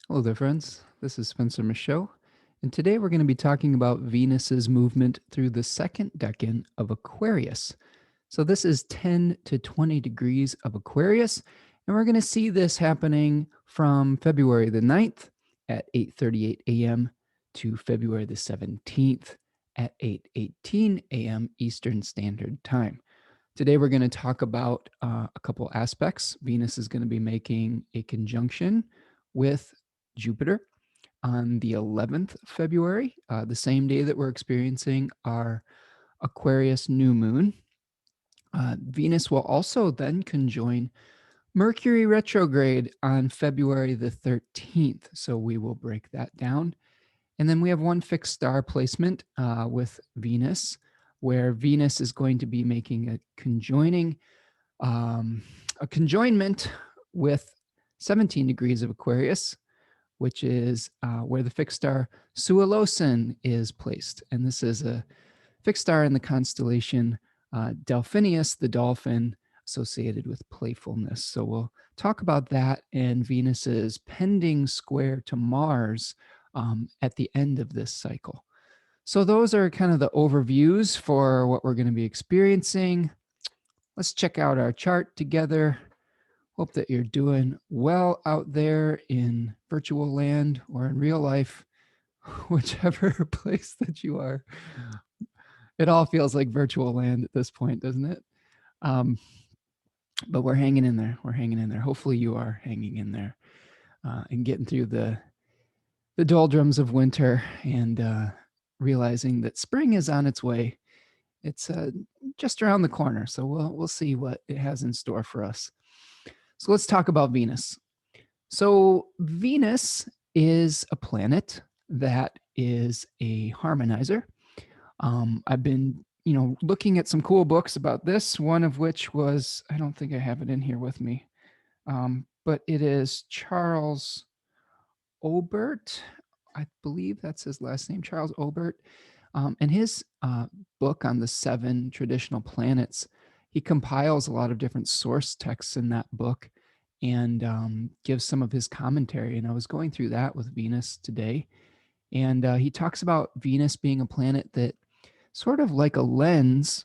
Hello there, friends. This is Spencer Michaud, and today we're going to be talking about Venus's movement through the second decan of Aquarius. So this is 10 to 20 degrees of Aquarius, and we're going to see this happening from February the 9th at 8:38 a.m. to February the 17th at 8:18 a.m. Eastern Standard Time. Today we're going to talk about a couple aspects. Venus is going to be making a conjunction with Jupiter on the 11th of February, the same day that we're experiencing our Aquarius new moon. Venus will also then conjoin Mercury retrograde on February the 13th. So we will break that down. And then we have one fixed star placement with Venus, where Venus is going to be making a conjoinment with 17 degrees of Aquarius, which is where the fixed star Sualocin is placed. And this is a fixed star in the constellation Delphinius, the dolphin, associated with playfulness. So we'll talk about that and Venus's pending square to Mars at the end of this cycle. So those are kind of the overviews for what we're going to be experiencing. Let's check out our chart together. Hope that you're doing well out there in virtual land or in real life, whichever place that you are. It all feels like virtual land at this point, doesn't it? But we're hanging in there. We're hanging in there. Hopefully you are hanging in there and getting through the doldrums of winter and realizing that spring is on its way. It's just around the corner. So we'll see what it has in store for us. So let's talk about Venus. So Venus is a planet that is a harmonizer. I've been, looking at some cool books about this, one of which was, I don't think I have it in here with me, but it is Charles Obert. I believe that's his last name, Charles Obert. And his book on the 7 traditional planets, he compiles a lot of different source texts in that book and gives some of his commentary. And I was going through that with Venus today. And he talks about Venus being a planet that sort of like a lens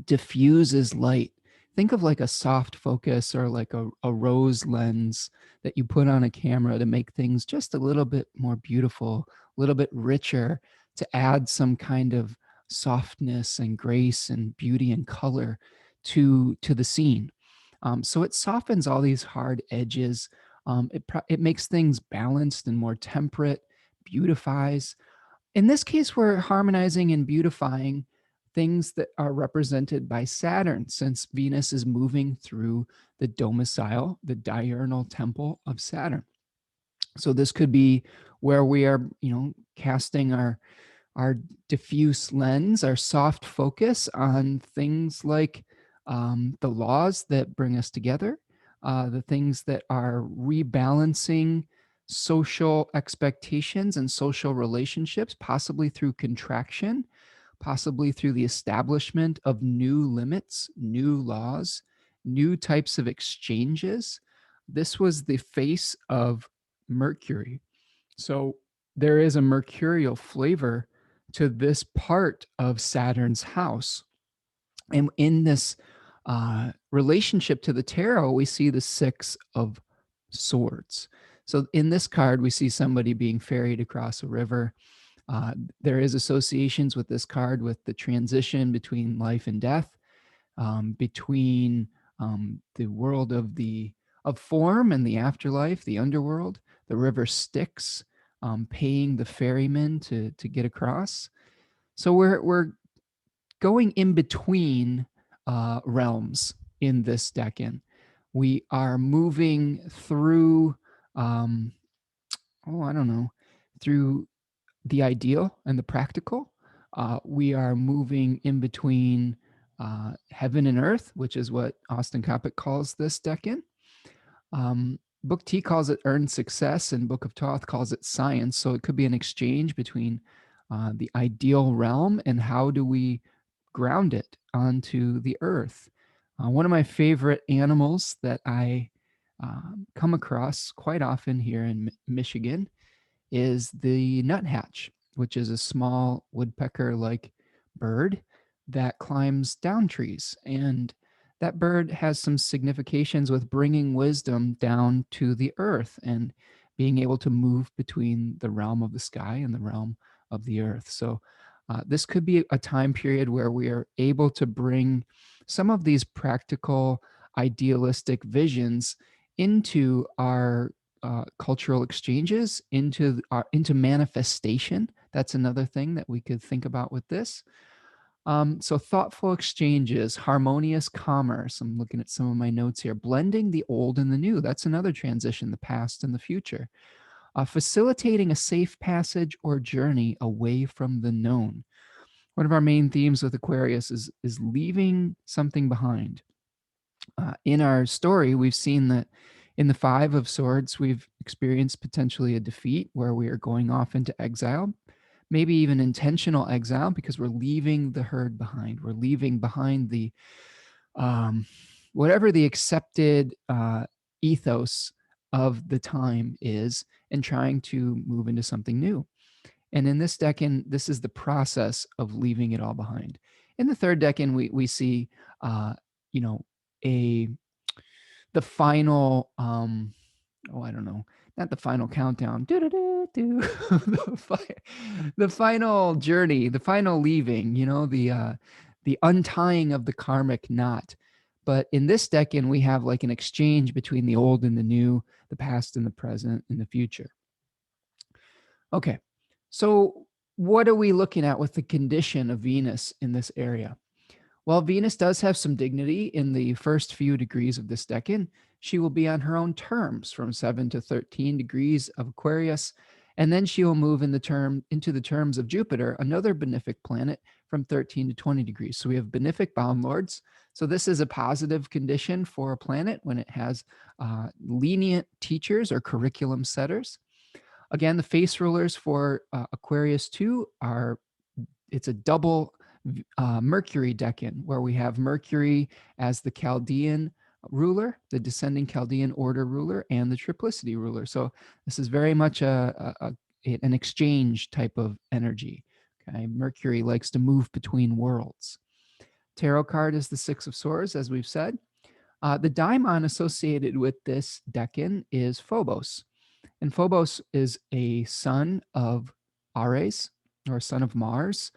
diffuses light. Think of like a soft focus or like a rose lens that you put on a camera to make things just a little bit more beautiful, a little bit richer, to add some kind of softness and grace and beauty and color to the scene. So it softens all these hard edges. It makes things balanced and more temperate, beautifies. In this case, we're harmonizing and beautifying things that are represented by Saturn, since Venus is moving through the domicile, the diurnal temple of Saturn. So this could be where we are, casting our diffuse lens, our soft focus on things like the laws that bring us together, the things that are rebalancing social expectations and social relationships, possibly through contraction, possibly through the establishment of new limits, new laws, new types of exchanges. This was the face of Mercury. So there is a mercurial flavor to this part of Saturn's house. And in this relationship to the tarot, we see the 6 of Swords. So in this card, we see somebody being ferried across a river. There is associations with this card with the transition between life and death, between the world of form and the afterlife, the underworld, the river Styx, paying the ferryman to get across. So we're going in between realms in this decan. We are moving through, through the ideal and the practical. We are moving in between heaven and earth, which is what Austin Coppock calls this decan. Book T calls it earned success, and Book of Thoth calls it science. So it could be an exchange between the ideal realm and how do we ground it onto the earth. One of my favorite animals that I come across quite often here in Michigan is the nuthatch, which is a small woodpecker-like bird that climbs down trees. And that bird has some significations with bringing wisdom down to the earth and being able to move between the realm of the sky and the realm of the earth. So this could be a time period where we are able to bring some of these practical, idealistic visions into our cultural exchanges, into manifestation. That's another thing that we could think about with this. So thoughtful exchanges, harmonious commerce. I'm looking at some of my notes here. Blending the old and the new. That's another transition, the past and the future. Facilitating a safe passage or journey away from the known. One of our main themes with Aquarius is leaving something behind. In our story, we've seen that in the Five of Swords, we've experienced potentially a defeat where we are going off into exile, maybe even intentional exile because we're leaving the herd behind. We're leaving behind the um, whatever the accepted ethos of the time is and trying to move into something new. And in this decan, this is the process of leaving it all behind. In the third decan, we see, you know, a the final I don't know, not the final countdown, do the final journey, the final leaving, the untying of the karmic knot. But in this decan, we have like an exchange between the old and the new, the past and the present and the future. Okay, so what are we looking at with the condition of Venus in this area? While Venus does have some dignity in the first few degrees of this decan, she will be on her own terms from 7 to 13 degrees of Aquarius, and then she will move into the terms of Jupiter, another benefic planet, from 13 to 20 degrees. So we have benefic bound lords. So this is a positive condition for a planet when it has lenient teachers or curriculum setters. Again, the face rulers for Aquarius 2 are, it's a double Mercury decan, where we have Mercury as the Chaldean ruler, the descending Chaldean order ruler, and the triplicity ruler. So this is very much an exchange type of energy. Okay, Mercury likes to move between worlds. Tarot card is the Six of Swords, as we've said. The daimon associated with this decan is Phobos. And Phobos is a son of Ares, or a son of Mars.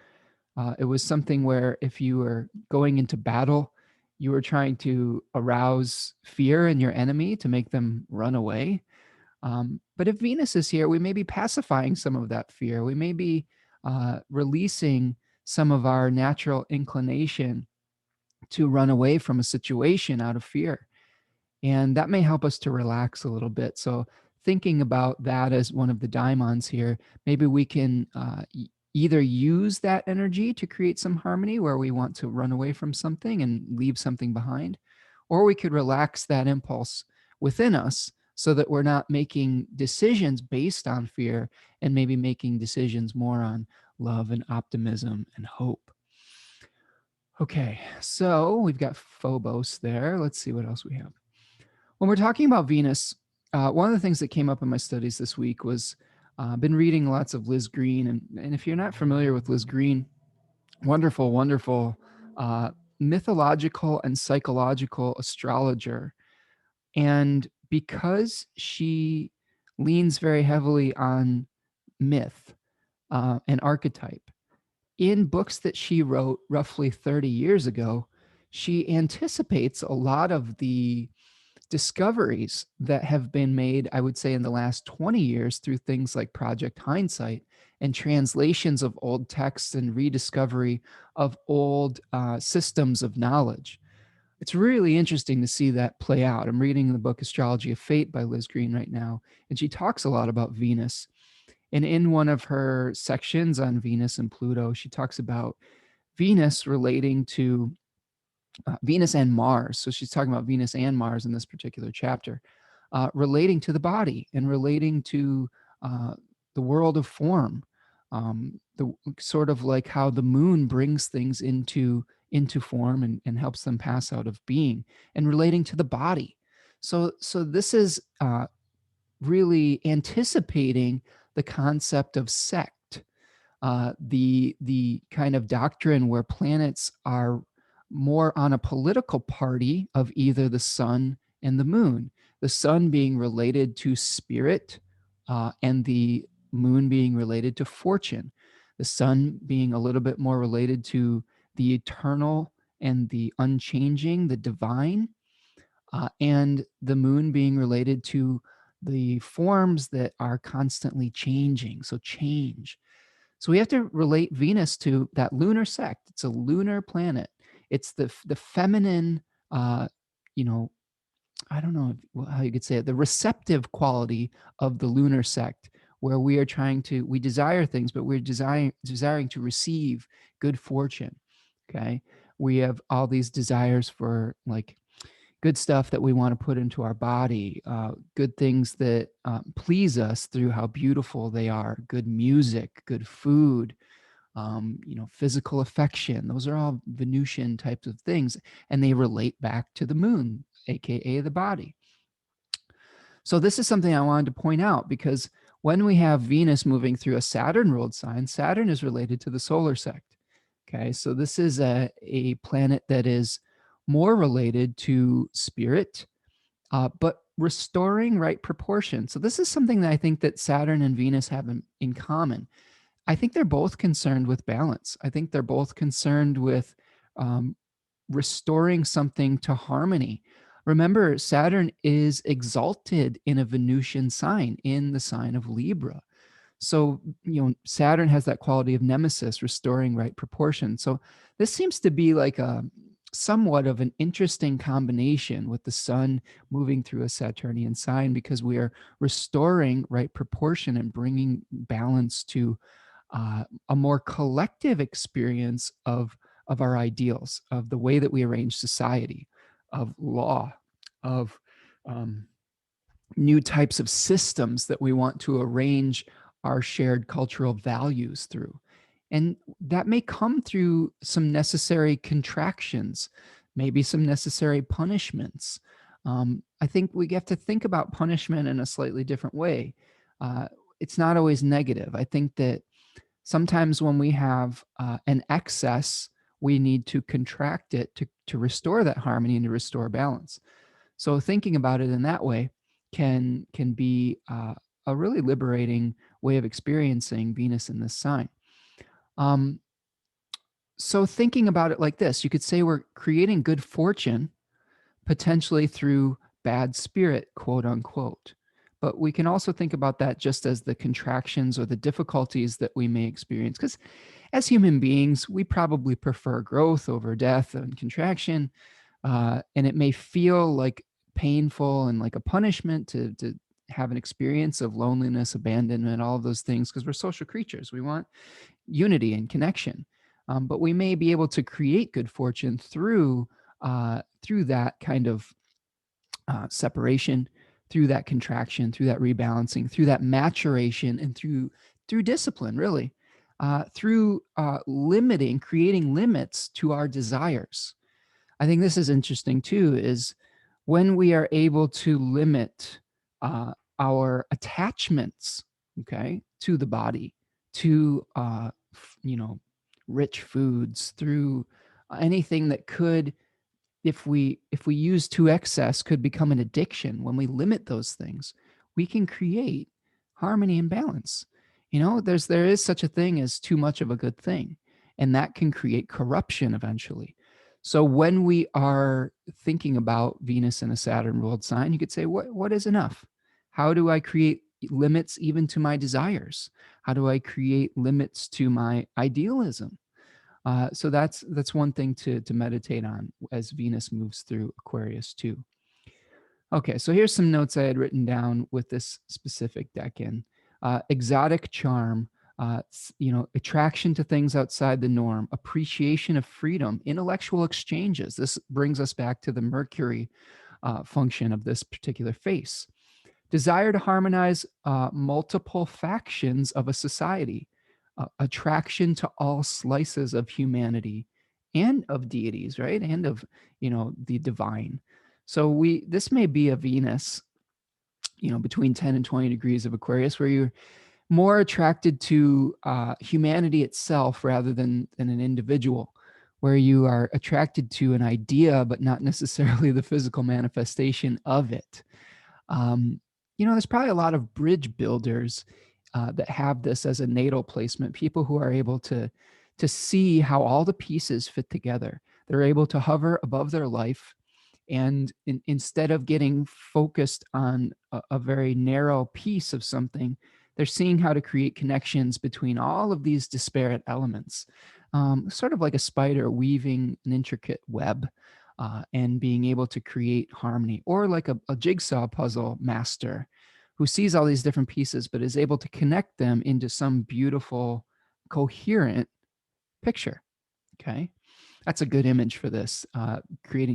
It was something where if you were going into battle, you were trying to arouse fear in your enemy to make them run away. But if Venus is here, we may be pacifying some of that fear. We may be releasing some of our natural inclination to run away from a situation out of fear. And that may help us to relax a little bit. So thinking about that as one of the daimons here, maybe we can either use that energy to create some harmony where we want to run away from something and leave something behind, or we could relax that impulse within us so that we're not making decisions based on fear and maybe making decisions more on love and optimism and hope. Okay, so we've got Phobos there. Let's see what else we have. When we're talking about Venus, one of the things that came up in my studies this week was been reading lots of Liz Green. And if you're not familiar with Liz Green, wonderful, wonderful mythological and psychological astrologer. And because she leans very heavily on myth and archetype, in books that she wrote roughly 30 years ago, she anticipates a lot of the discoveries that have been made, I would say, in the last 20 years through things like Project Hindsight and translations of old texts and rediscovery of old systems of knowledge. It's really interesting to see that play out. I'm reading the book Astrology of Fate by Liz Green right now, and she talks a lot about Venus. And in one of her sections on Venus and Pluto, she talks about Venus relating to Venus and Mars. So she's talking about Venus and Mars in this particular chapter, relating to the body and relating to the world of form, the sort of like how the moon brings things into form and helps them pass out of being, and relating to the body. So this is really anticipating the concept of sect, the kind of doctrine where planets are more on a political party of either the sun and the moon. The sun being related to spirit, and the moon being related to fortune. The sun being a little bit more related to the eternal and the unchanging, the divine, and the moon being related to the forms that are constantly changing. So change. So we have to relate Venus to that lunar sect. It's a lunar planet. It's the feminine, you know, I don't know how you could say it, the receptive quality of the lunar sect, where we are trying to, we desire things, but we're desiring to receive good fortune. Okay. We have all these desires for like good stuff that we want to put into our body, good things that please us through how beautiful they are, good music, good food, physical affection. Those are all Venusian types of things, and they relate back to the moon, aka the body. So this is something I wanted to point out, because when we have Venus moving through a Saturn ruled sign, Saturn is related to the solar sect. Okay, so this is a planet that is more related to spirit, but restoring right proportion. So this is something that I think that Saturn and Venus have in common. I think they're both concerned with balance. I think they're both concerned with um, restoring something to harmony. Remember, Saturn is exalted in a Venusian sign, in the sign of Libra. So, Saturn has that quality of nemesis, restoring right proportion. So this seems to be like a somewhat of an interesting combination with the sun moving through a Saturnian sign, because we are restoring right proportion and bringing balance to a more collective experience of our ideals, of the way that we arrange society, of law, of um, new types of systems that we want to arrange our shared cultural values through. And that may come through some necessary contractions, maybe some necessary punishments. I think we have to think about punishment in a slightly different way. It's not always negative. I think that sometimes when we have an excess, we need to contract it to restore that harmony and to restore balance. So thinking about it in that way can be a really liberating way of experiencing Venus in this sign. Um, so thinking about it like this, you could say we're creating good fortune potentially through bad spirit, quote unquote. But we can also think about that just as the contractions or the difficulties that we may experience. Because as human beings, we probably prefer growth over death and contraction. And it may feel like painful and like a punishment to have an experience of loneliness, abandonment, all of those things, because we're social creatures. We want unity and connection. But we may be able to create good fortune through that kind of separation, through that contraction, through that rebalancing, through that maturation, and through discipline, really, through creating limits to our desires. I think this is interesting too, is when we are able to limit our attachments, okay, to the body, to rich foods, through anything that could, if we use to excess, could become an addiction. When we limit those things, we can create harmony and balance. There is such a thing as too much of a good thing, and that can create corruption eventually. So when we are thinking about Venus in a Saturn ruled sign, you could say, what is enough? How do I create limits even to my desires? How do I create limits to my idealism? So that's one thing to meditate on as Venus moves through Aquarius too. Okay, so here's some notes I had written down with this specific decan. Exotic charm, attraction to things outside the norm, appreciation of freedom, intellectual exchanges. This brings us back to the Mercury function of this particular face. Desire to harmonize multiple factions of a society, attraction to all slices of humanity and of deities, right? And of, the divine. So this may be a Venus, between 10 and 20 degrees of Aquarius, where you're more attracted to humanity itself rather than an individual, where you are attracted to an idea, but not necessarily the physical manifestation of it. There's probably a lot of bridge builders that have this as a natal placement, people who are able to see how all the pieces fit together. They're able to hover above their life, and instead of getting focused on a very narrow piece of something, they're seeing how to create connections between all of these disparate elements, sort of like a spider weaving an intricate web, and being able to create harmony, or like a jigsaw puzzle master who sees all these different pieces but is able to connect them into some beautiful, coherent picture. Okay. That's a good image for this,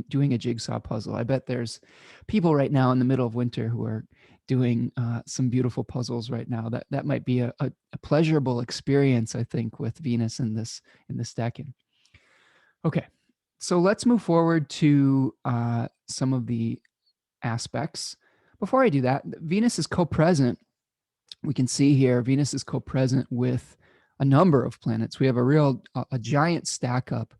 doing a jigsaw puzzle. I bet there's people right now in the middle of winter who are doing some beautiful puzzles right now. That might be a pleasurable experience, I think, with Venus in this decan. Okay, so let's move forward to some of the aspects. Before I do that, Venus is co-present. We can see here Venus is co-present with a number of planets. We have a giant stack up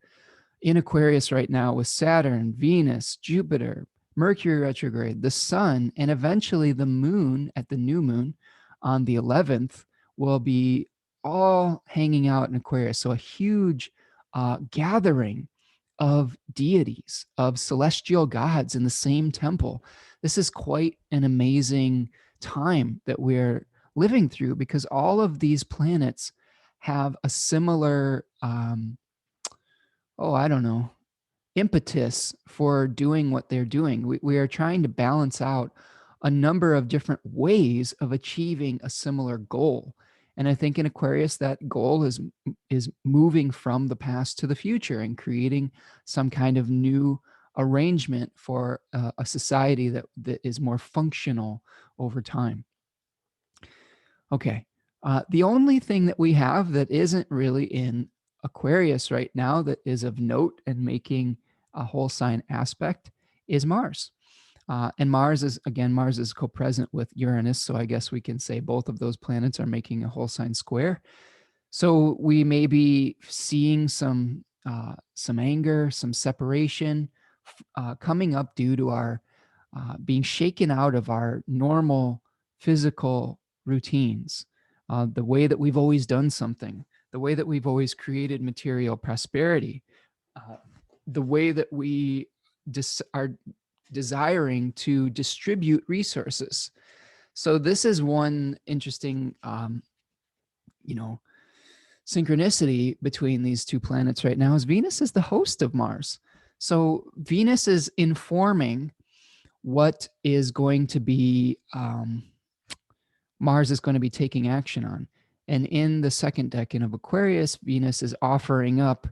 in Aquarius right now with Saturn, Venus, Jupiter, Mercury retrograde, the sun, and eventually the moon at the new moon on the 11th will be all hanging out in Aquarius. So a huge gathering of deities, of celestial gods in the same temple. This is quite an amazing time that we're living through, because all of these planets have a similar impetus for doing what they're doing. We are trying to balance out a number of different ways of achieving a similar goal. And I think in Aquarius, that goal is moving from the past to the future and creating some kind of new arrangement for a society that is more functional over time. Okay. The only thing that we have that isn't really in Aquarius right now that is of note and making a whole sign aspect is Mars. And Mars is co-present with Uranus. So I guess we can say both of those planets are making a whole sign square. So we may be seeing some anger, some separation coming up due to our being shaken out of our normal physical routines, the way that we've always done something, the way that we've always created material prosperity, the way that we are desiring to distribute resources. So this is one interesting, synchronicity between these two planets right now, is Venus is the host of Mars. So Venus is informing what is going to be, Mars is going to be taking action on. And in the second decan of Aquarius, Venus is offering up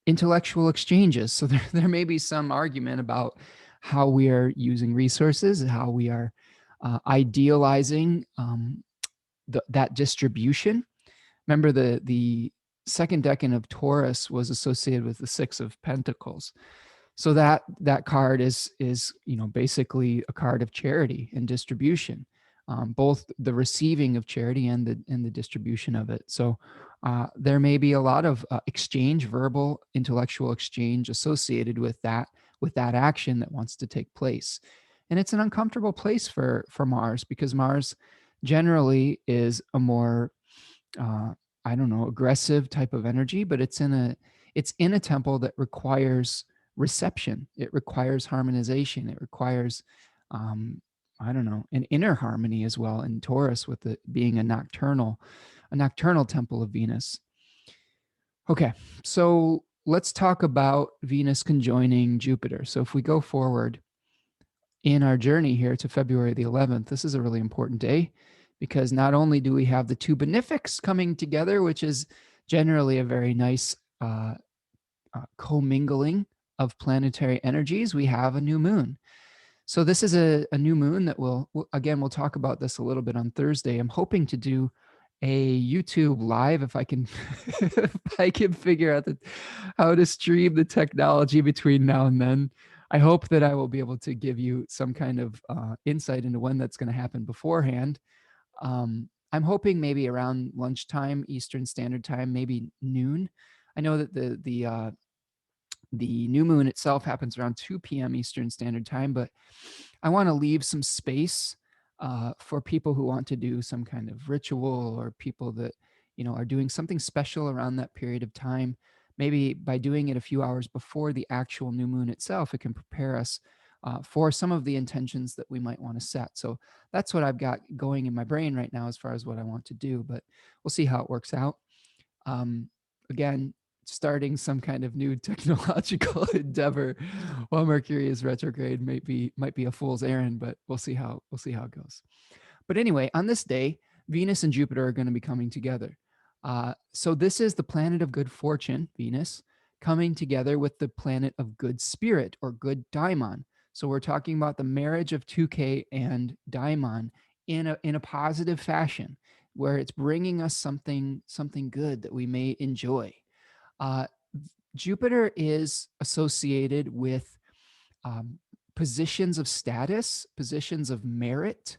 intellectual exchanges. So there may be some argument about how we are using resources, how we are idealizing that distribution. Remember, the second decan of Taurus was associated with the Six of Pentacles. So that card is basically a card of charity and distribution, both the receiving of charity and the distribution of it. So there may be a lot of exchange, verbal, intellectual exchange associated with that action that wants to take place. And it's an uncomfortable place for Mars, because Mars generally is a more aggressive type of energy, but it's in a temple that requires reception. It requires harmonization. It requires, an inner harmony as well in Taurus, with it being a nocturnal temple of Venus. Okay, so let's talk about Venus conjoining Jupiter. So if we go forward in our journey here to February the 11th, this is a really important day, because not only do we have the two benefics coming together, which is generally a very nice commingling of planetary energies, we have a new moon. So this is a new moon that we'll talk about this a little bit on Thursday. I'm hoping to do a YouTube live if I can if I can figure out how to stream the technology between now and then. I hope that I will be able to give you some kind of insight into when that's going to happen beforehand. I'm hoping maybe around lunchtime, Eastern Standard Time, maybe noon. I know that the new moon itself happens around 2 p.m. Eastern Standard Time, but I want to leave some space for people who want to do some kind of ritual, or people that, are doing something special around that period of time. Maybe by doing it a few hours before the actual new moon itself, it can prepare us for some of the intentions that we might want to set. So that's what I've got going in my brain right now as far as what I want to do, but we'll see how it works out. um, Again, starting some kind of new technological endeavor while Mercury is retrograde might be a fool's errand, but we'll see how it goes. But anyway, on this day, Venus and Jupiter are going to be coming together. So this is the planet of good fortune, Venus, coming together with the planet of good spirit, or good Daimon. So we're talking about the marriage of 2K and Daimon in a positive fashion, where it's bringing us something good that we may enjoy. Uh, Jupiter is associated with um, positions of status, positions of merit,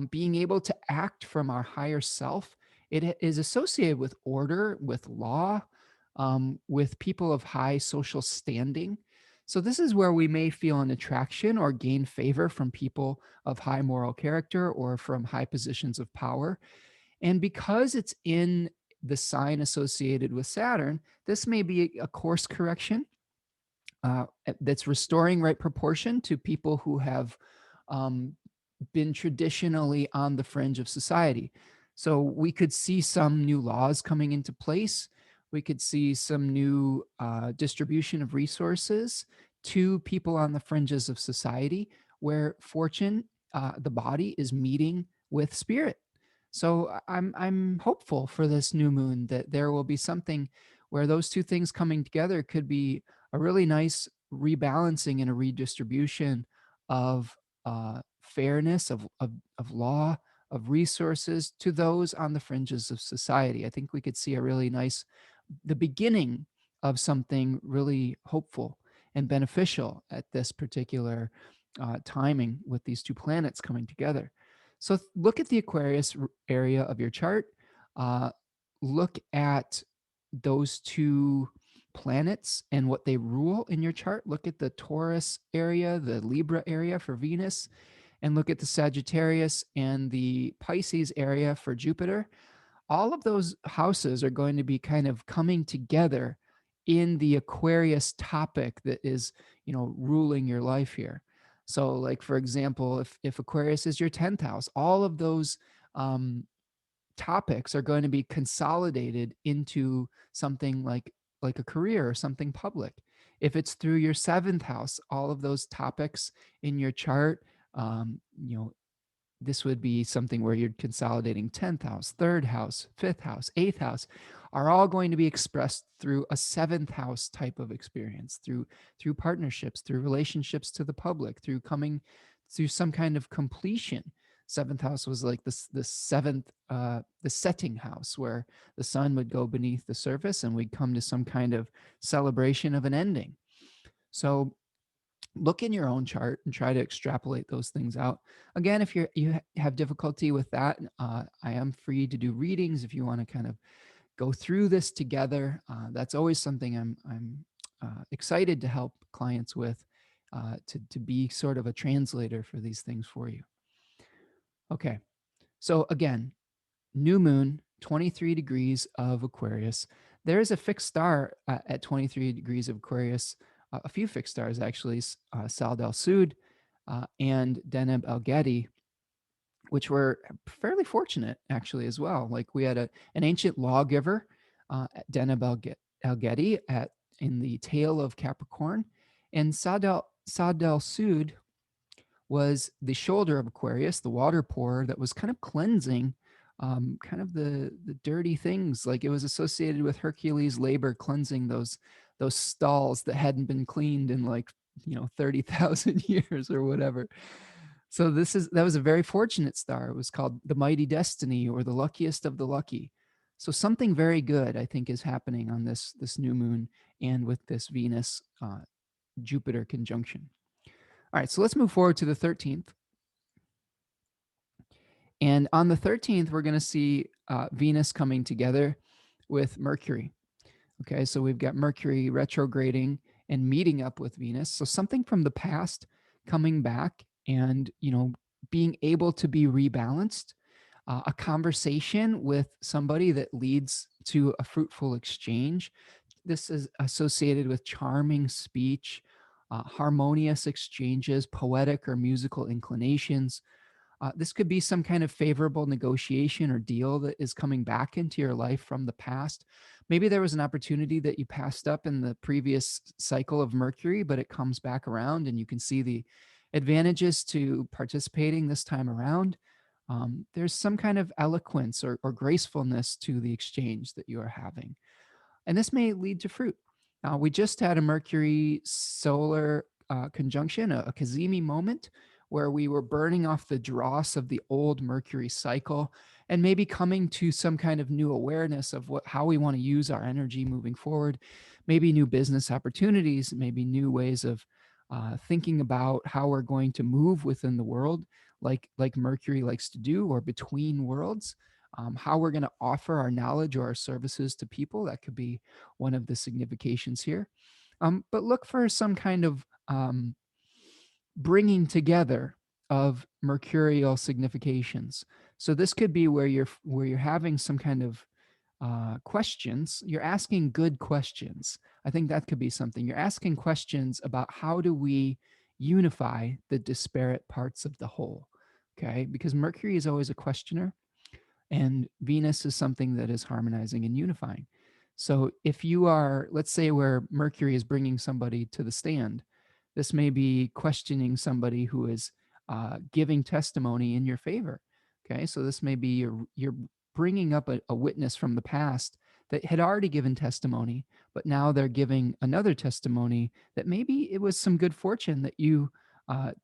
being able to act from our higher self. It is associated with order, with law, with people of high social standing. So, this is where we may feel an attraction or gain favor from people of high moral character or from high positions of power. And because it's in the sign associated with Saturn, this may be a course correction that's restoring right proportion to people who have um, been traditionally on the fringe of society. So we could see some new laws coming into place. We could see some new distribution of resources to people on the fringes of society, where fortune, the body, is meeting with spirit. So I'm hopeful for this new moon that there will be something where those two things coming together could be a really nice rebalancing and a redistribution of fairness, of law, of resources to those on the fringes of society. I think we could see a really nice, the beginning of something really hopeful and beneficial at this particular timing with these two planets coming together. So look at the Aquarius area of your chart. Uh, Look at those two planets and what they rule in your chart. Look at the Taurus area, the Libra area for Venus, and look at the Sagittarius and the Pisces area for Jupiter. All of those houses are going to be kind of coming together in the Aquarius topic that is, ruling your life here. So, like, for example, if Aquarius is your 10th house, all of those um, topics are going to be consolidated into something like a career or something public. If it's through your 7th house, all of those topics in your chart, um, you know this would be something where you're consolidating 10th house, 3rd house, 5th house, 8th house, are all going to be expressed through a 7th house type of experience, through partnerships, through relationships to the public, through coming through some kind of completion. 7th house was like the seventh, the setting house, where the sun would go beneath the surface and we'd come to some kind of celebration of an ending. So look in your own chart and try to extrapolate those things out. Again, if you have difficulty with that, I am free to do readings if you want to kind of go through this together. That's always something I'm excited to help clients with, to be sort of a translator for these things for you. Okay, so again, new moon, 23 degrees of Aquarius. There is a fixed star at 23 degrees of Aquarius, a few fixed stars actually, Sal del Sud and Deneb El Gedi, which were fairly fortunate actually as well. Like, we had an ancient lawgiver, Deneb El Gedi, in the tail of Capricorn, and Sa del Sud was the shoulder of Aquarius, the water pourer that was kind of cleansing kind of the dirty things. Like, it was associated with Hercules' labor cleansing those stalls that hadn't been cleaned in, like, 30,000 years or whatever. So that was a very fortunate star. It was called the Mighty Destiny, or the luckiest of the lucky. So something very good, I think, is happening on this new moon, and with this Venus Jupiter conjunction. All right, so let's move forward to the 13th. And on the 13th, we're going to see Venus coming together with Mercury. Okay, so we've got Mercury retrograding and meeting up with Venus. So something from the past coming back and, being able to be rebalanced, a conversation with somebody that leads to a fruitful exchange. This is associated with charming speech, harmonious exchanges, poetic or musical inclinations. This could be some kind of favorable negotiation or deal that is coming back into your life from the past. Maybe there was an opportunity that you passed up in the previous cycle of Mercury, but it comes back around and you can see the advantages to participating this time around. There's some kind of eloquence or gracefulness to the exchange that you are having. And this may lead to fruit. We just had a Mercury solar conjunction, a Kazemi moment, where we were burning off the dross of the old Mercury cycle and maybe coming to some kind of new awareness of how we want to use our energy moving forward, maybe new business opportunities, maybe new ways of thinking about how we're going to move within the world, like Mercury likes to do, or between worlds. How we're going to offer our knowledge or our services to people. That could be one of the significations here. But look for some kind of bringing together of mercurial significations. So this could be where you're having some kind of questions. You're asking good questions. I think that could be something. You're asking questions about how do we unify the disparate parts of the whole. Okay, because Mercury is always a questioner. And Venus is something that is harmonizing and unifying. So if you are, let's say, where Mercury is bringing somebody to the stand, this may be questioning somebody who is giving testimony in your favor. Okay, so this may be you're bringing up a witness from the past that had already given testimony, but now they're giving another testimony that maybe it was some good fortune that you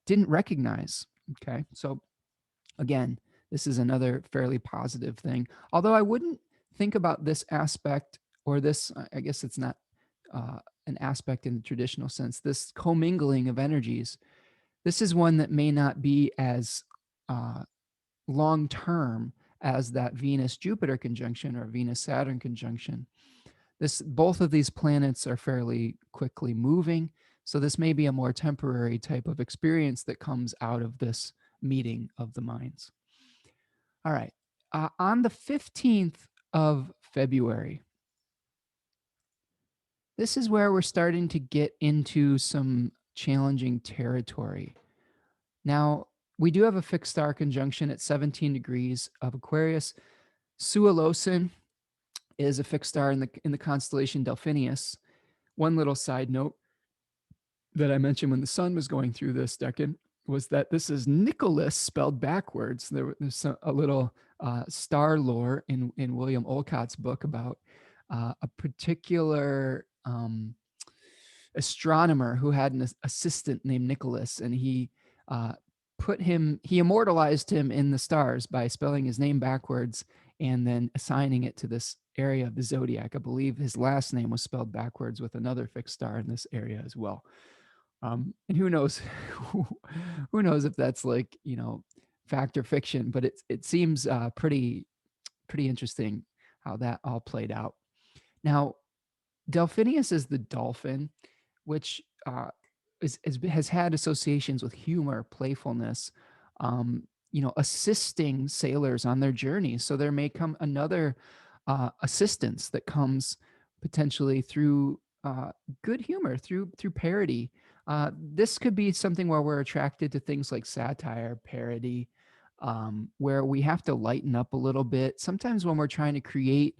didn't recognize. Okay, so again, this is another fairly positive thing. Although I wouldn't think about this aspect, or this, I guess it's not an aspect in the traditional sense, this commingling of energies. This is one that may not be as long term as that Venus Jupiter conjunction or Venus Saturn conjunction. Both of these planets are fairly quickly moving. So this may be a more temporary type of experience that comes out of this meeting of the minds. All right. On the 15th of February, this is where we're starting to get into some challenging territory. Now, we do have a fixed star conjunction at 17 degrees of Aquarius. Sualocin is a fixed star in the constellation Delphinius. One little side note that I mentioned when the sun was going through this decan was that this is Nicholas spelled backwards. There's a little star lore in William Olcott's book about a particular astronomer who had an assistant named Nicholas, and he he immortalized him in the stars by spelling his name backwards and then assigning it to this area of the zodiac. I believe his last name was spelled backwards with another fixed star in this area as well. And who knows, who knows if that's like, fact or fiction, but it seems pretty interesting how that all played out. Now, Delphinius is the dolphin, which has had associations with humor, playfulness, assisting sailors on their journeys. So there may come another assistance that comes potentially through good humor, through parody. This could be something where we're attracted to things like satire, parody, where we have to lighten up a little bit. Sometimes when we're trying to create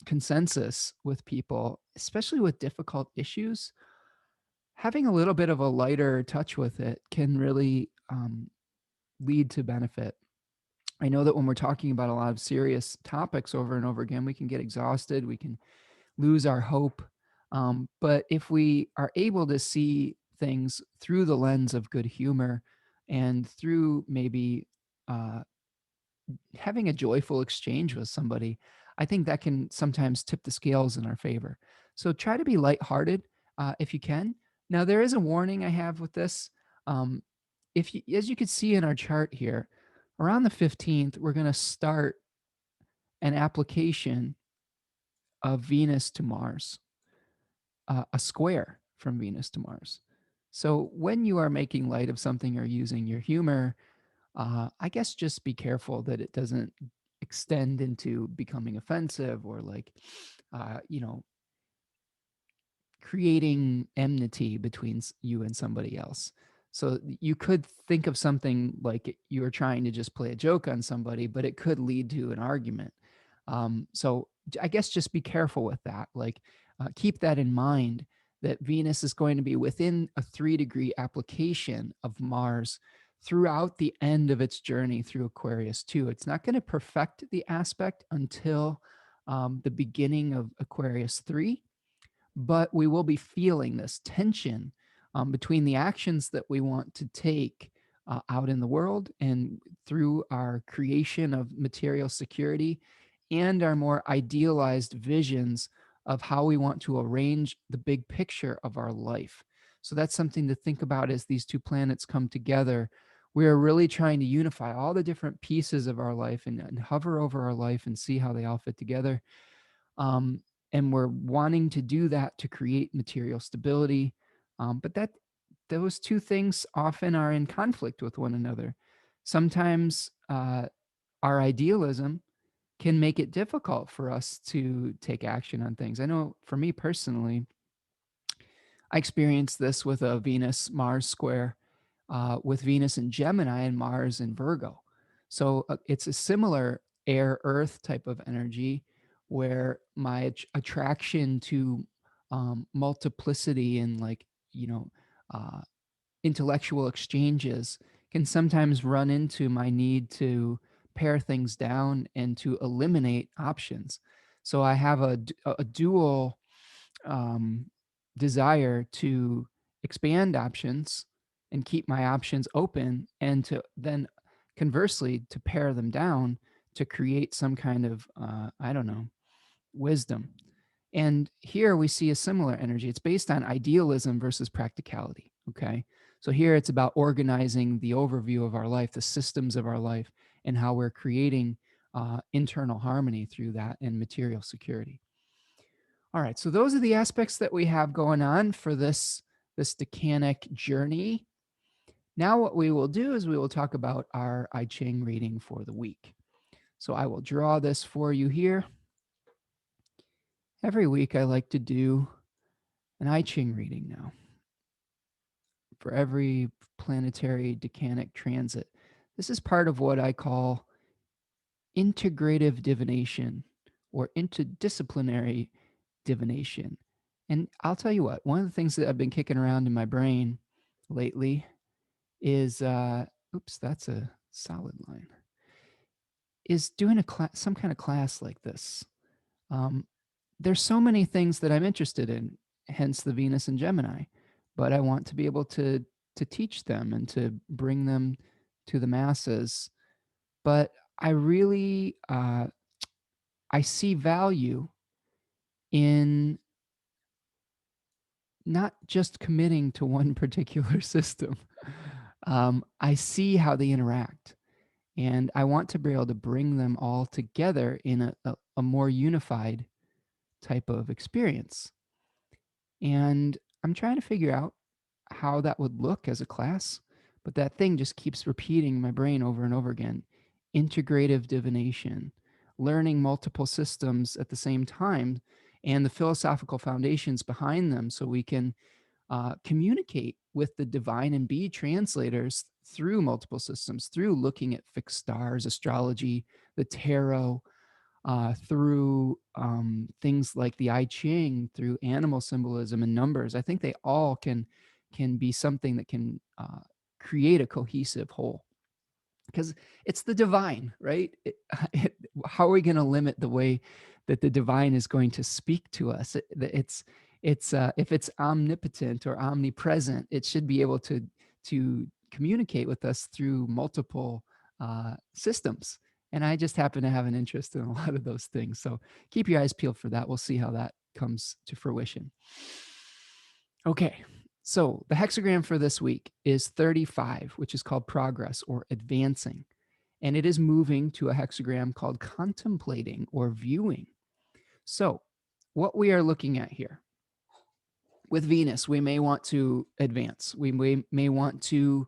consensus with people, especially with difficult issues, having a little bit of a lighter touch with it can really lead to benefit. I know that when we're talking about a lot of serious topics over and over again, we can get exhausted, we can lose our hope. But if we are able to see things through the lens of good humor and through maybe having a joyful exchange with somebody, I think that can sometimes tip the scales in our favor. So try to be lighthearted. if you can. Now, there is a warning I have with this. Um, if you, as you can see in our chart here, around the 15th, we're going to start an application of Venus to Mars, a square from Venus to Mars. So when you are making light of something or using your humor, I guess just be careful that it doesn't extend into becoming offensive or like, you know, creating enmity between you and somebody else. So you could think of something like you were trying to just play a joke on somebody, but it could lead to an argument. So I guess just be careful with that. Like, keep that in mind that Venus is going to be within a 3-degree application of Mars throughout the end of its journey through Aquarius 2. It's not going to perfect the aspect until the beginning of Aquarius 3, but we will be feeling this tension between the actions that we want to take out in the world and through our creation of material security and our more idealized visions of how we want to arrange the big picture of our life. So that's something to think about as these two planets come together. We are really trying to unify all the different pieces of our life and hover over our life and see how they all fit together. Um, and we're wanting to do that to create material stability. But that those two things often are in conflict with one another. Sometimes our idealism can make it difficult for us to take action on things. I know for me personally, I experienced this with a Venus Mars square, with Venus in Gemini and Mars in Virgo. So it's a similar air earth type of energy where my attraction to multiplicity and, like, you know, uh, intellectual exchanges can sometimes run into my need to pare things down and to eliminate options. So I have a dual um, desire to expand options and keep my options open, and to then conversely to pare them down to create some kind of I don't know, wisdom. And here we see a similar energy. It's based on idealism versus practicality. Okay. So here it's about organizing the overview of our life, the systems of our life, and how we're creating internal harmony through that and material security. All right. So those are the aspects that we have going on for this decanic journey. Now, what we will do is we will talk about our I-Ching reading for the week. So I will draw this for you here. Every week, I like to do an I-Ching reading now for every planetary decanic transit. This is part of what I call integrative divination or interdisciplinary divination. And I'll tell you what, one of the things that I've been kicking around in my brain lately is, oops, that's a solid line, is doing a class, some kind of class like this. Um, there's so many things that I'm interested in, hence the Venus and Gemini, but I want to be able to teach them and to bring them to the masses. But I really I see value in not just committing to one particular system. I see how they interact, and I want to be able to bring them all together in a more unified type of experience. And I'm trying to figure out how that would look as a class, but that thing just keeps repeating in my brain over and over again. Integrative divination, learning multiple systems at the same time, and the philosophical foundations behind them so we can communicate with the divine and be translators through multiple systems, through looking at fixed stars, astrology, the tarot, through things like the I Ching, through animal symbolism and numbers. I think they all can be something that can create a cohesive whole, because it's the divine, right? How are we going to limit the way that the divine is going to speak to us? It's if it's omnipotent or omnipresent, it should be able to communicate with us through multiple systems. And I just happen to have an interest in a lot of those things. So keep your eyes peeled for that. We'll see how that comes to fruition. Okay, so the hexagram for this week is 35, which is called progress or advancing. And it is moving to a hexagram called contemplating or viewing. So, what we are looking at here with Venus, we may want to advance. We may want to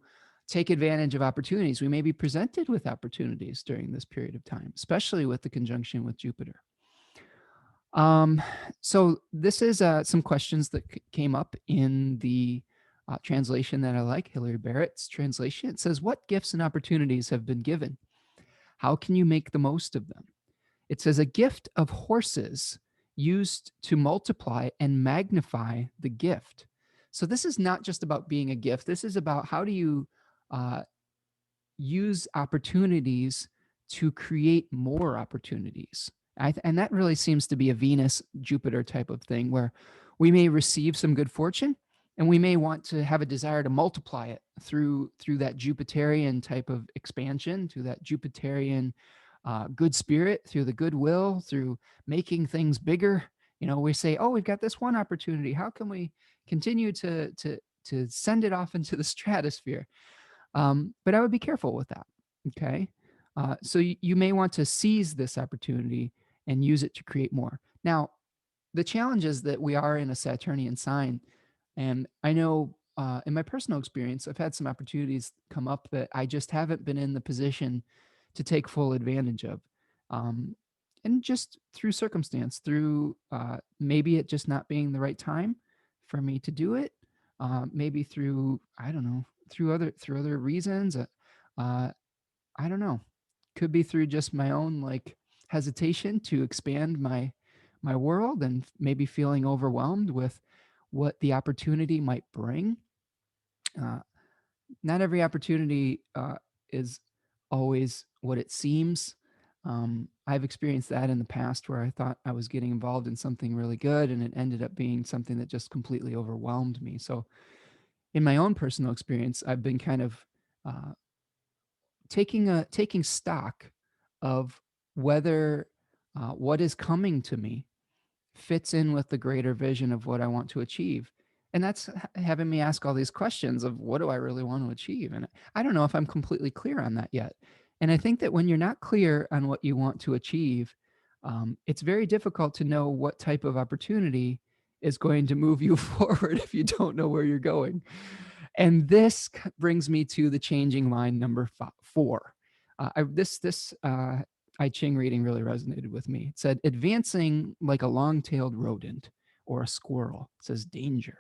take advantage of opportunities. We may be presented with opportunities during this period of time, especially with the conjunction with Jupiter. So this is some questions that came up in the translation that I like, Hilary Barrett's translation. It says, "What gifts and opportunities have been given? How can you make the most of them?" It says, "A gift of horses used to multiply and magnify the gift." So this is not just about being a gift. This is about how do you uh, use opportunities to create more opportunities. And that really seems to be a Venus Jupiter type of thing where we may receive some good fortune and we may want to have a desire to multiply it through that Jupiterian type of expansion, to that Jupiterian good spirit, through the goodwill, through making things bigger. You know, we say, "Oh, we've got this one opportunity. How can we continue to send it off into the stratosphere?" But I would be careful with that. Okay. So you may want to seize this opportunity and use it to create more. Now, the challenge is that we are in a Saturnian sign. And I know in my personal experience, I've had some opportunities come up that I just haven't been in the position to take full advantage of. Um, and just through circumstance, through maybe it just not being the right time for me to do it, maybe through, I don't know, through other reasons. Uh, I don't know. Could be through just my own like hesitation to expand my world and maybe feeling overwhelmed with what the opportunity might bring. Uh, Not every opportunity is always what it seems. I've experienced that in the past where I thought I was getting involved in something really good and it ended up being something that just completely overwhelmed me. So, in my own personal experience, I've been kind of uh, taking stock of whether what is coming to me fits in with the greater vision of what I want to achieve. And that's having me ask all these questions of what do I really want to achieve? And I don't know if I'm completely clear on that yet. And I think that when you're not clear on what you want to achieve, it's very difficult to know what type of opportunity is going to move you forward if you don't know where you're going. And this brings me to the changing line number 4. This I-Ching reading really resonated with me. It said, "Advancing like a long-tailed rodent or a squirrel." It says, "Danger."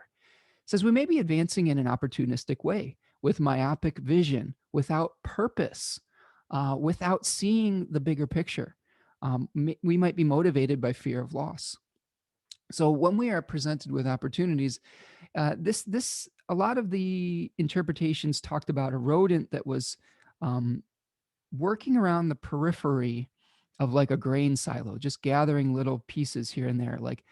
It says, "We may be advancing in an opportunistic way with myopic vision, without purpose, without seeing the bigger picture. We might be motivated by fear of loss." So when we are presented with opportunities, this a lot of the interpretations talked about a rodent that was um, working around the periphery of like a grain silo, just gathering little pieces here and there. Like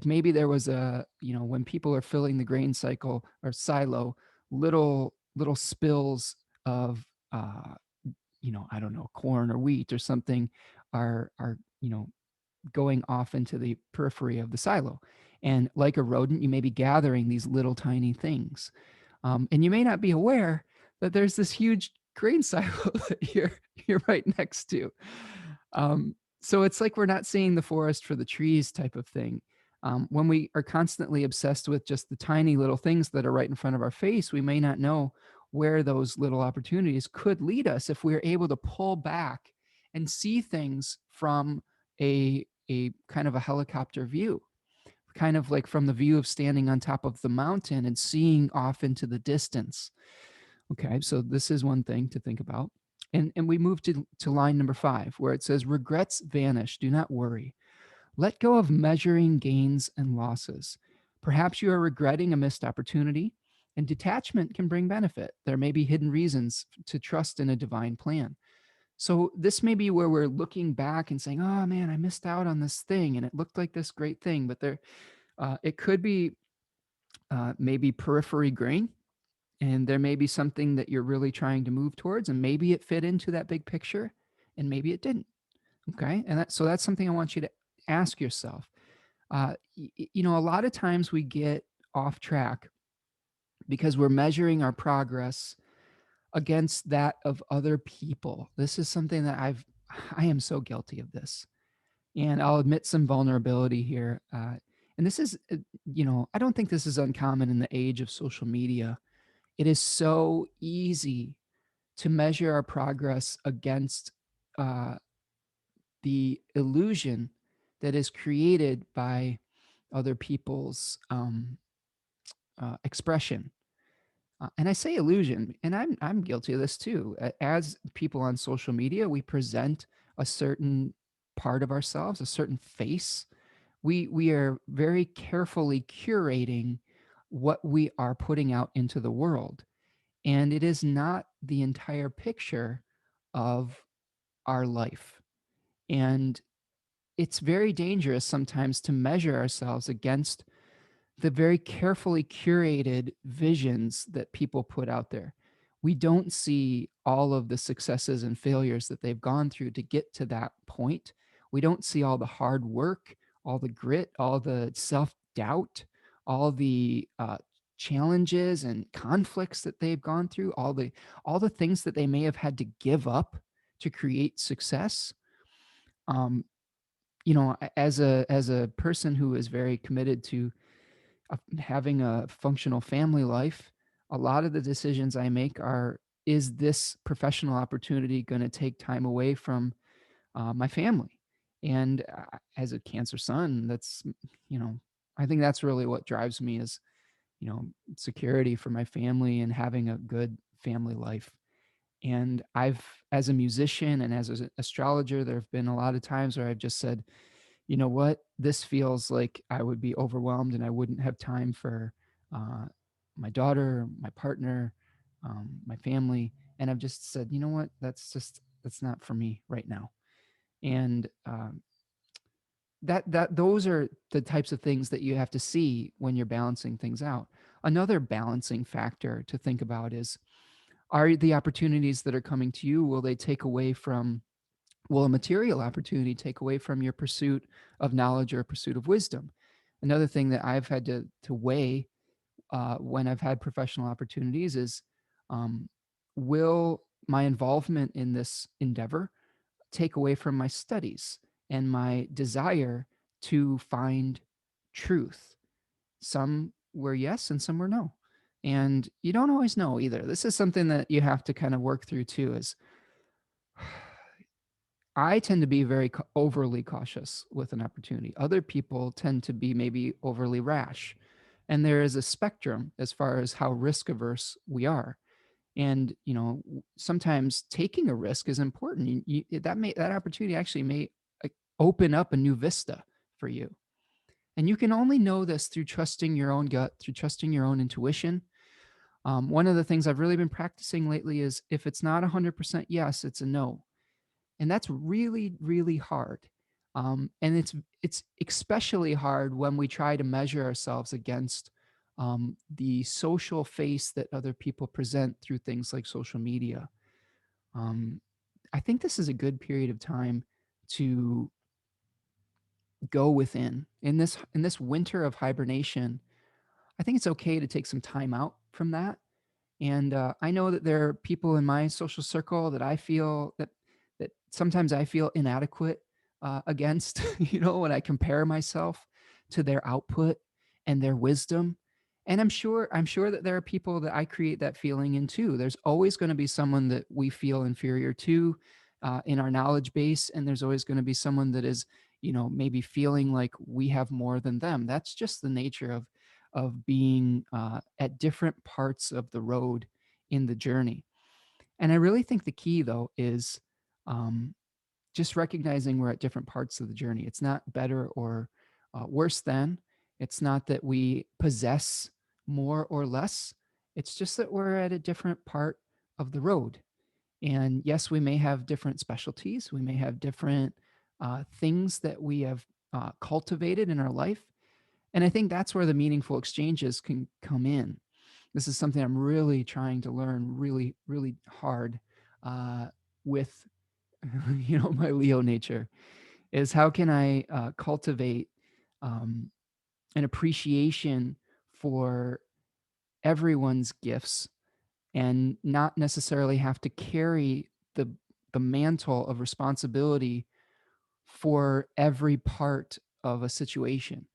maybe there was a, you know, when people are filling the grain cycle or silo, little spills of I don't know, corn or wheat or something are going off into the periphery of the silo. And like a rodent, you may be gathering these little tiny things. And you may not be aware that there's this huge grain silo that you're right next to. So it's like we're not seeing the forest for the trees type of thing. When we are constantly obsessed with just the tiny little things that are right in front of our face, we may not know where those little opportunities could lead us if we're able to pull back and see things from a kind of a helicopter view, kind of like from the view of standing on top of the mountain and seeing off into the distance. Okay, so this is one thing to think about. And we move to line number 5, where it says, "Regrets vanish. Do not worry. Let go of measuring gains and losses. Perhaps you are regretting a missed opportunity, and detachment can bring benefit. There may be hidden reasons to trust in a divine plan." So this may be where we're looking back and saying, "Oh man, I missed out on this thing, and it looked like this great thing." But it could be maybe periphery grain, and there may be something that you're really trying to move towards, and maybe it fit into that big picture, and maybe it didn't. Okay, and so that's something I want you to ask yourself. A lot of times we get off track because we're measuring our progress against that of other people. This is something that I am so guilty of this. And I'll admit some vulnerability here. And this is, I don't think this is uncommon in the age of social media. It is so easy to measure our progress against uh, the illusion that is created by other people's expression. And I say illusion, and I'm guilty of this too. As people on social media, we present a certain part of ourselves, a certain face. We are very carefully curating what we are putting out into the world, and it is not the entire picture of our life. And it's very dangerous sometimes to measure ourselves against the very carefully curated visions that people put out there. We don't see all of the successes and failures that they've gone through to get to that point. We don't see all the hard work, all the grit, all the self doubt, all the challenges and conflicts that they've gone through, all the things that they may have had to give up to create success. Um, as a person who is very committed to having a functional family life, a lot of the decisions I make are, is this professional opportunity going to take time away from my family? And as a Cancer son, I think that's really what drives me is, security for my family and having a good family life. And as a musician and as an astrologer, there have been a lot of times where I've just said, you know what, this feels like I would be overwhelmed and I wouldn't have time for uh, my daughter, my partner, my family. And I've just said, you know what, that's not for me right now. And that those are the types of things that you have to see when you're balancing things out. Another balancing factor to think about is, are the opportunities that are coming to you, will a material opportunity take away from your pursuit of knowledge or pursuit of wisdom? Another thing that I've had to weigh when I've had professional opportunities is, um, will my involvement in this endeavor take away from my studies and my desire to find truth? Some were yes and some were no. And you don't always know either. This is something that you have to kind of work through too, is I tend to be very overly cautious with an opportunity. Other people tend to be maybe overly rash. And there is a spectrum as far as how risk averse we are. And, sometimes taking a risk is important. That opportunity actually may open up a new vista for you. And you can only know this through trusting your own gut, through trusting your own intuition. One of the things I've really been practicing lately is, if it's not 100% yes, it's a no. And that's really, really hard. And it's especially hard when we try to measure ourselves against the social face that other people present through things like social media. um, I think this is a good period of time to go within. In this winter of hibernation, I think it's okay to take some time out from that. And I know that there are people in my social circle that I feel that sometimes I feel inadequate against, when I compare myself to their output and their wisdom. And I'm sure that there are people that I create that feeling in too. There's always going to be someone that we feel inferior to in our knowledge base, and there's always going to be someone that is, maybe feeling like we have more than them. That's just the nature of being at different parts of the road in the journey. And I really think the key, though, is um, just recognizing we're at different parts of the journey. It's not better or worse than. It's not that we possess more or less. It's just that we're at a different part of the road. And yes, we may have different specialties. We may have different things that we have cultivated in our life. And I think that's where the meaningful exchanges can come in. This is something I'm really trying to learn really, really hard with, my Leo nature, is how can I cultivate an appreciation for everyone's gifts and not necessarily have to carry the mantle of responsibility for every part of a situation.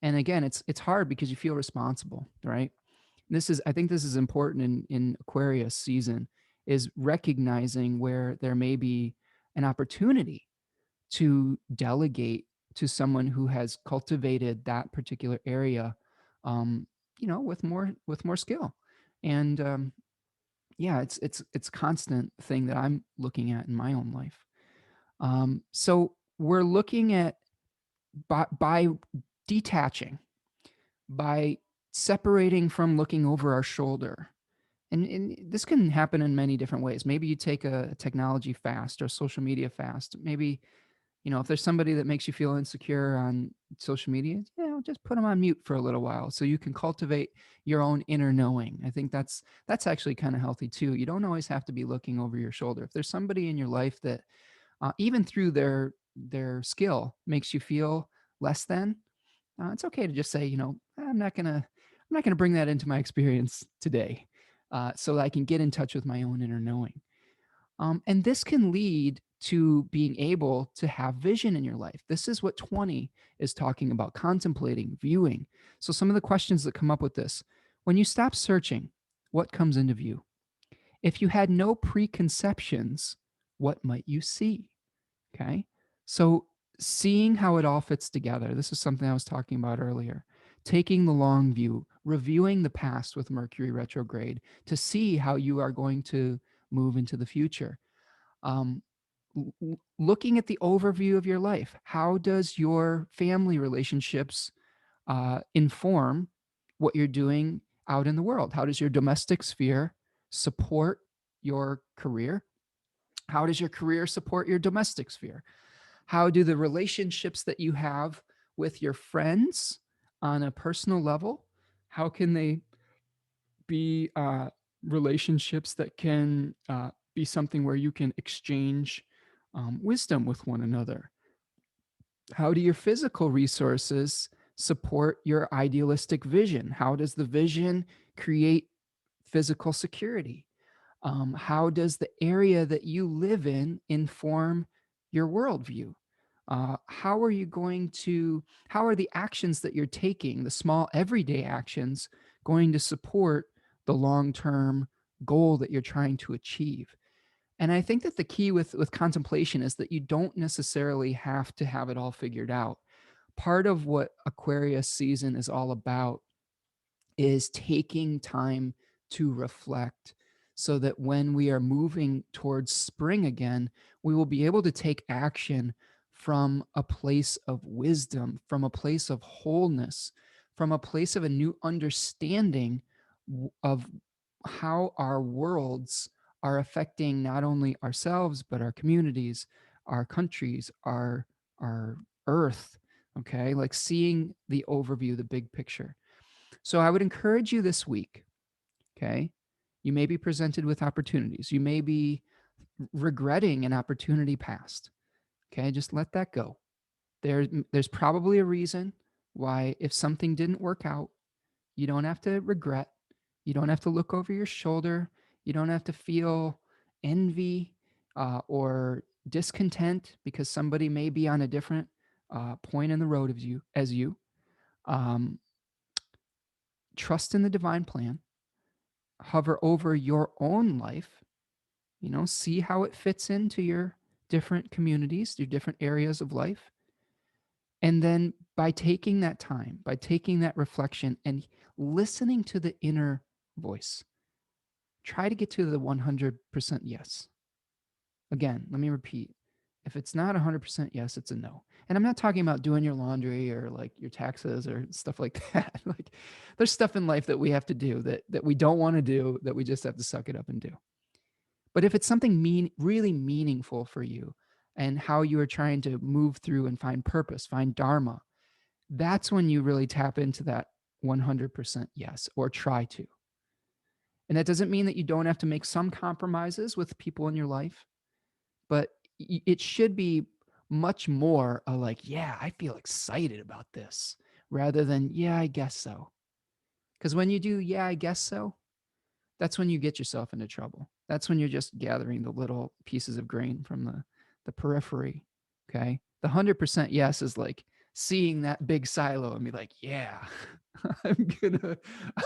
And again, it's hard because you feel responsible, right? I think this is important in Aquarius season, is recognizing where there may be an opportunity to delegate to someone who has cultivated that particular area, um, with more skill. And yeah, it's constant thing that I'm looking at in my own life. So we're looking at, by detaching, by separating from looking over our shoulder. And this can happen in many different ways. Maybe you take a technology fast or social media fast. Maybe, if there's somebody that makes you feel insecure on social media, just put them on mute for a little while so you can cultivate your own inner knowing. I think that's actually kind of healthy too. You don't always have to be looking over your shoulder. If there's somebody in your life that, even through their skill, makes you feel less than, it's okay to just say, I'm not gonna bring that into my experience today, so that I can get in touch with my own inner knowing. And this can lead to being able to have vision in your life. This is what 20 is talking about: contemplating, viewing. So some of the questions that come up with this: when you stop searching, what comes into view? If you had no preconceptions, what might you see? Okay. So seeing how it all fits together, this is something I was talking about earlier. Taking the long view, reviewing the past with Mercury retrograde to see how you are going to move into the future. Um, Looking at the overview of your life. How does your family relationships inform what you're doing out in the world? How does your domestic sphere support your career? How does your career support your domestic sphere? How do the relationships that you have with your friends on a personal level, how can they be relationships that can be something where you can exchange wisdom with one another? How do your physical resources support your idealistic vision? How does the vision create physical security? How does the area that you live in inform your worldview? How are you going to, how are the actions that you're taking, the small everyday actions, going to support the long term goal that you're trying to achieve? And I think that the key with contemplation is that you don't necessarily have to have it all figured out. Part of what Aquarius season is all about is taking time to reflect, so that when we are moving towards spring again, we will be able to take action from a place of wisdom, from a place of wholeness, from a place of a new understanding of how our worlds are affecting not only ourselves, but our communities, our countries, our earth. Okay. Like seeing the overview, the big picture. So I would encourage you this week, okay? You may be presented with opportunities. You may be regretting an opportunity past. Okay, just let that go. There's probably a reason why, if something didn't work out, you don't have to regret. You don't have to look over your shoulder. You don't have to feel envy or discontent because somebody may be on a different point in the road of you as you. Um, Trust in the divine plan. Hover over your own life, see how it fits into your different communities, your different areas of life. And then by taking that time, by taking that reflection and listening to the inner voice, try to get to the 100% yes. Again, let me repeat. If it's not 100% yes, it's a no. And I'm not talking about doing your laundry or like your taxes or stuff like that. Like there's stuff in life that we have to do that we don't want to do, that we just have to suck it up and do. But if it's something really meaningful for you and how you are trying to move through and find purpose, find dharma, that's when you really tap into that 100% yes, or try to. And that doesn't mean that you don't have to make some compromises with people in your life, but it should be much more like, yeah, I feel excited about this, rather than, yeah, I guess so. Because when you do, yeah, I guess so, that's when you get yourself into trouble. That's when you're just gathering the little pieces of grain from the periphery. Okay. The 100% yes is like seeing that big silo and be like, yeah, I'm gonna,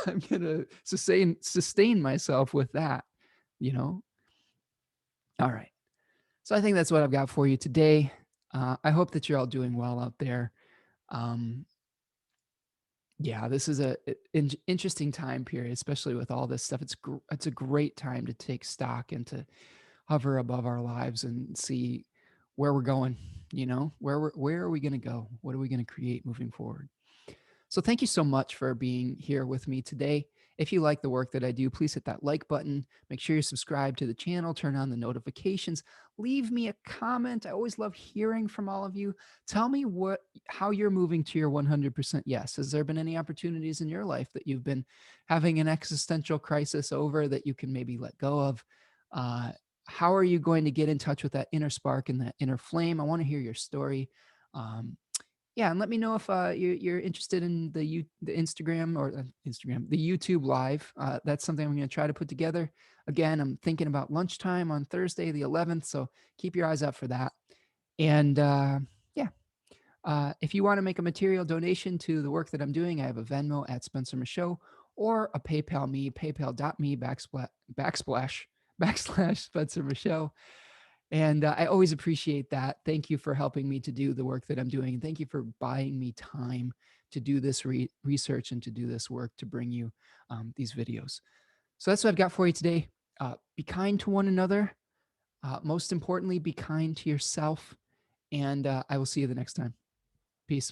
I'm gonna sustain myself with that, you know? All right. So I think that's what I've got for you today. I hope that you're all doing well out there. Um, yeah, this is a interesting time period, especially with all this stuff. It's a great time to take stock and to hover above our lives and see where we're going. You know, where are we going to go? What are we going to create moving forward? So thank you so much for being here with me today. If you like the work that I do, please hit that like button. Make sure you're subscribed to the channel, turn on the notifications, leave me a comment. I always love hearing from all of you. Tell me how you're moving to your 100% yes. Has there been any opportunities in your life that you've been having an existential crisis over that you can maybe let go of? How are you going to get in touch with that inner spark and that inner flame? I want to hear your story. Um, yeah, and let me know if you're interested in the Instagram or the YouTube live. That's something I'm going to try to put together. Again, I'm thinking about lunchtime on Thursday, the 11th. So keep your eyes out for that. And yeah, if you want to make a material donation to the work that I'm doing, I have a Venmo at Spencer Michaud or a PayPal me, paypal.me backslash Spencer Michaud. And I always appreciate that. Thank you for helping me to do the work that I'm doing. And thank you for buying me time to do this research and to do this work to bring you these videos. So that's what I've got for you today. Be kind to one another. Most importantly, be kind to yourself. And I will see you the next time. Peace.